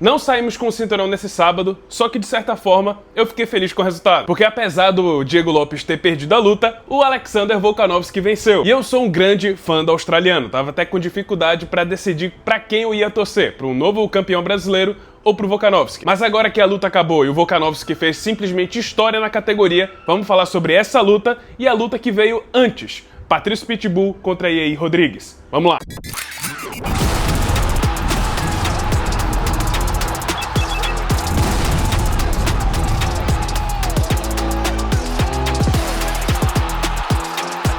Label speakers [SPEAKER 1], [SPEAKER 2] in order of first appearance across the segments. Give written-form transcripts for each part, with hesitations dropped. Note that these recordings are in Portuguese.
[SPEAKER 1] Não saímos com o cinturão nesse sábado, só que de certa forma eu fiquei feliz com o resultado. Porque apesar do Diego Lopes ter perdido a luta, o Alexander Volkanovski venceu. E eu sou um grande fã do australiano, tava até com dificuldade pra decidir pra quem eu ia torcer, pro novo campeão brasileiro ou pro Volkanovski. Mas agora que a luta acabou e o Volkanovski fez simplesmente história na categoria, vamos falar sobre essa luta e a luta que veio antes. Patrício Pitbull contra Yair Rodrigues. Vamos lá!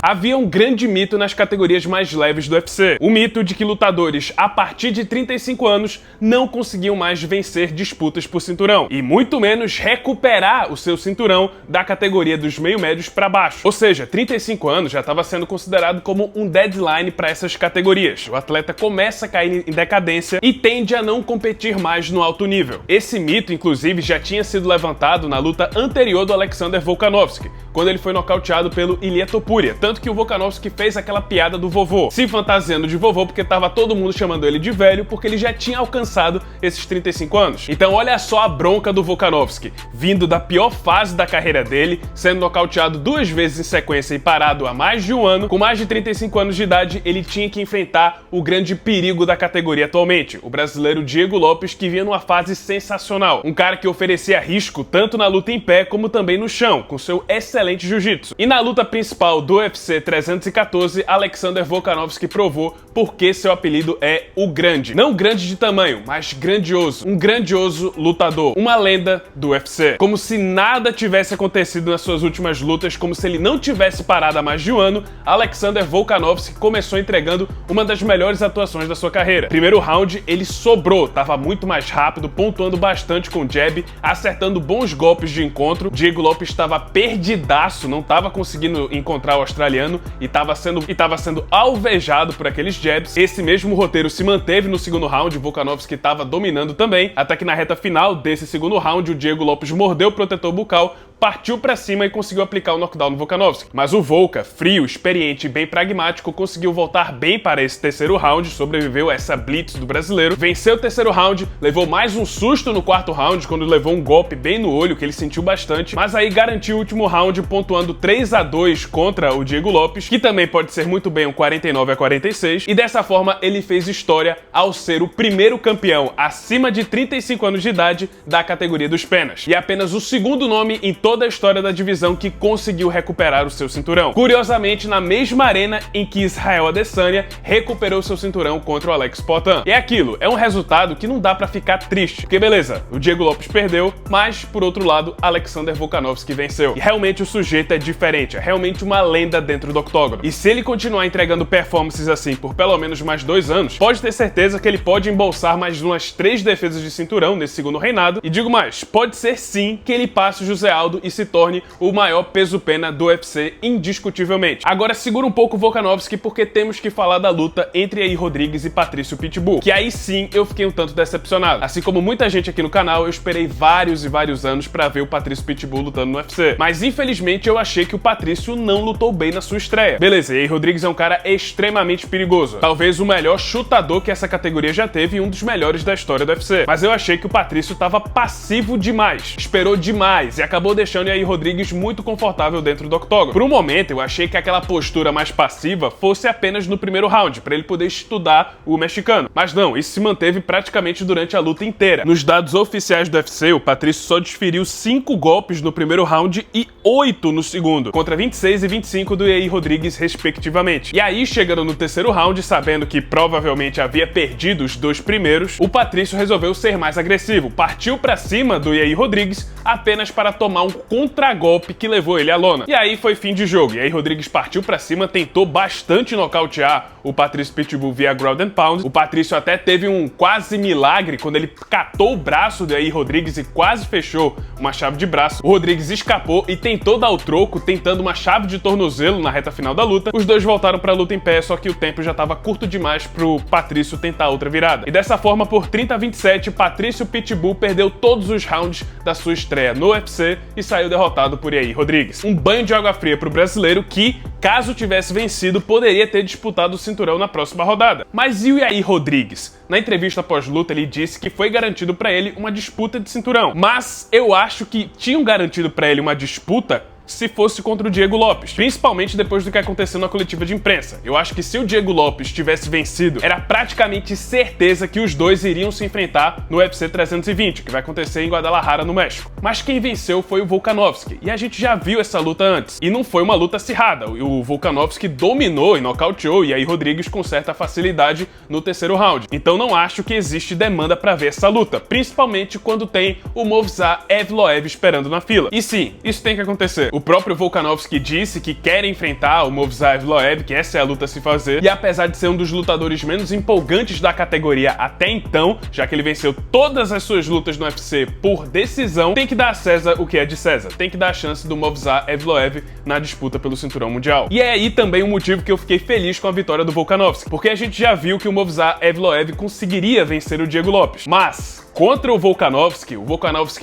[SPEAKER 1] Havia um grande mito nas categorias mais leves do UFC. O mito de que lutadores a partir de 35 anos não conseguiam mais vencer disputas por cinturão, e muito menos recuperar o seu cinturão da categoria dos meio-médios para baixo. Ou seja, 35 anos já estava sendo considerado como um deadline para essas categorias. O atleta começa a cair em decadência e tende a não competir mais no alto nível. Esse mito, inclusive, já tinha sido levantado na luta anterior do Alexander Volkanovski, quando ele foi nocauteado pelo Ilia Topuria. Tanto que o Volkanovski fez aquela piada do vovô, se fantasiando de vovô porque tava todo mundo chamando ele de velho porque ele já tinha alcançado esses 35 anos. Então olha só a bronca do Volkanovski, vindo da pior fase da carreira dele, sendo nocauteado 2 vezes em sequência e parado há mais de um ano, com mais de 35 anos de idade, ele tinha que enfrentar o grande perigo da categoria atualmente, o brasileiro Diego Lopes, que vinha numa fase sensacional. Um cara que oferecia risco tanto na luta em pé como também no chão, com seu excelente jiu-jitsu. E na luta principal do UFC 314, Alexander Volkanovski provou por que seu apelido é o Grande. Não grande de tamanho, mas grandioso. Um grandioso lutador. Uma lenda do UFC. Como se nada tivesse acontecido nas suas últimas lutas, como se ele não tivesse parado há mais de um ano, Alexander Volkanovski começou entregando uma das melhores atuações da sua carreira. Primeiro round, ele sobrou, tava muito mais rápido, pontuando bastante com o jab, acertando bons golpes de encontro. Diego Lopes estava perdidaço, não estava conseguindo encontrar o australiano e estava sendo alvejado por aqueles jabs. Esse mesmo roteiro se manteve no segundo round, o Volkanovski estava dominando também, até que na reta final desse segundo round, o Diego Lopes mordeu o protetor bucal, partiu pra cima e conseguiu aplicar o knockdown no Volkanovski. Mas o Volka, frio, experiente e bem pragmático, conseguiu voltar bem para esse terceiro round, sobreviveu a essa blitz do brasileiro, venceu o terceiro round, levou mais um susto no quarto round, quando levou um golpe bem no olho, que ele sentiu bastante, mas aí garantiu o último round, pontuando 3-2 contra o Diego Lopes, que também pode ser muito bem um 49-46, e dessa forma ele fez história ao ser o primeiro campeão acima de 35 anos de idade da categoria dos penas, e apenas o segundo nome em toda a história da divisão que conseguiu recuperar o seu cinturão. Curiosamente, na mesma arena em que Israel Adesanya recuperou seu cinturão contra o Alex Poatan. E é aquilo, é um resultado que não dá pra ficar triste, porque beleza, o Diego Lopes perdeu, mas por outro lado, Alexander Volkanovski venceu. E realmente o sujeito é diferente, é realmente uma lenda dentro do octógono. E se ele continuar entregando performances assim por pelo menos mais 2 anos, pode ter certeza que ele pode embolsar mais umas 3 defesas de cinturão nesse segundo reinado. E digo mais, pode ser sim que ele passe o José Aldo e se torne o maior peso-pena do UFC indiscutivelmente. Agora segura um pouco o Volkanovski porque temos que falar da luta entre Yair Rodrigues e Patrício Pitbull, que aí sim eu fiquei um tanto decepcionado. Assim como muita gente aqui no canal, eu esperei vários e vários anos pra ver o Patrício Pitbull lutando no UFC. Mas infelizmente eu achei que o Patrício não lutou bem na sua estreia. Beleza, Yair Rodrigues é um cara extremamente perigoso. Talvez o melhor chutador que essa categoria já teve e um dos melhores da história do UFC. Mas eu achei que o Patrício tava passivo demais. Esperou demais e acabou deixando Yair Rodrigues muito confortável dentro do octógono. Por um momento, eu achei que aquela postura mais passiva fosse apenas no primeiro round, para ele poder estudar o mexicano. Mas não, isso se manteve praticamente durante a luta inteira. Nos dados oficiais do UFC, o Patrício só desferiu 5 golpes no primeiro round e 8 no segundo, contra 26 e 25 do Yair Rodrigues, respectivamente. E aí, chegando no terceiro round, sabendo que provavelmente havia perdido os 2 primeiros, o Patrício resolveu ser mais agressivo, partiu pra cima do Yair Rodrigues apenas para tomar um contragolpe que levou ele à lona. E aí foi fim de jogo. E aí Rodrigues partiu pra cima, tentou bastante nocautear o Patrício Pitbull via ground and pound. O Patrício até teve um quase milagre quando ele catou o braço do Yair Rodrigues e quase fechou uma chave de braço. O Rodrigues escapou e tentou dar o troco, tentando uma chave de tornozelo na reta final da luta. Os dois voltaram pra luta em pé, só que o tempo já estava curto demais pro Patrício tentar outra virada. E dessa forma, por 30-27, Patrício Pitbull perdeu todos os rounds da sua estreia no UFC e que saiu derrotado por Yair Rodrigues. Um banho de água fria pro brasileiro que, caso tivesse vencido, poderia ter disputado o cinturão na próxima rodada. Mas e o Yair Rodrigues? Na entrevista pós-luta, ele disse que foi garantido pra ele uma disputa de cinturão. Mas eu acho que tinham garantido pra ele uma disputa se fosse contra o Diego Lopes, principalmente depois do que aconteceu na coletiva de imprensa. Eu acho que se o Diego Lopes tivesse vencido, era praticamente certeza que os dois iriam se enfrentar no UFC 320, que vai acontecer em Guadalajara, no México. Mas quem venceu foi o Volkanovski, e a gente já viu essa luta antes, e não foi uma luta acirrada. O Volkanovski dominou e nocauteou Yair Rodrigues com certa facilidade no terceiro round. Então não acho que existe demanda pra ver essa luta, principalmente quando tem o Movsar Evloev esperando na fila. E sim, isso tem que acontecer. O próprio Volkanovski disse que quer enfrentar o Movsar Evloev, que essa é a luta a se fazer, e apesar de ser um dos lutadores menos empolgantes da categoria até então, já que ele venceu todas as suas lutas no UFC por decisão, tem que dar a César o que é de César, tem que dar a chance do Movsar Evloev na disputa pelo cinturão mundial. E é aí também o motivo que eu fiquei feliz com a vitória do Volkanovski, porque a gente já viu que o Movsar Evloev conseguiria vencer o Diego Lopes, mas contra o Volkanovski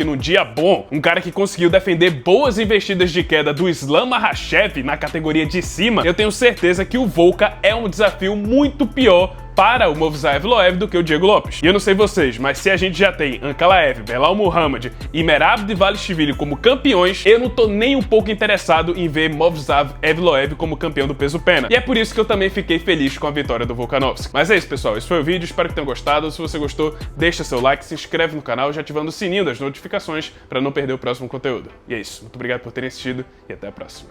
[SPEAKER 1] num dia bom, um cara que conseguiu defender boas investidas de queda do Islam Makhachev na categoria de cima, eu tenho certeza que o Volka é um desafio muito pior para o Movsar Evloev do que o Diego Lopes. E eu não sei vocês, mas se a gente já tem Ankalaev, Belal Muhammad e Merab Dvalishvili como campeões, eu não tô nem um pouco interessado em ver Movsar Evloev como campeão do peso pena. E é por isso que eu também fiquei feliz com a vitória do Volkanovski. Mas é isso, pessoal. Esse foi o vídeo. Espero que tenham gostado. Se você gostou, deixa seu like, se inscreve no canal, já ativando o sininho das notificações para não perder o próximo conteúdo. E é isso. Muito obrigado por terem assistido e até a próxima.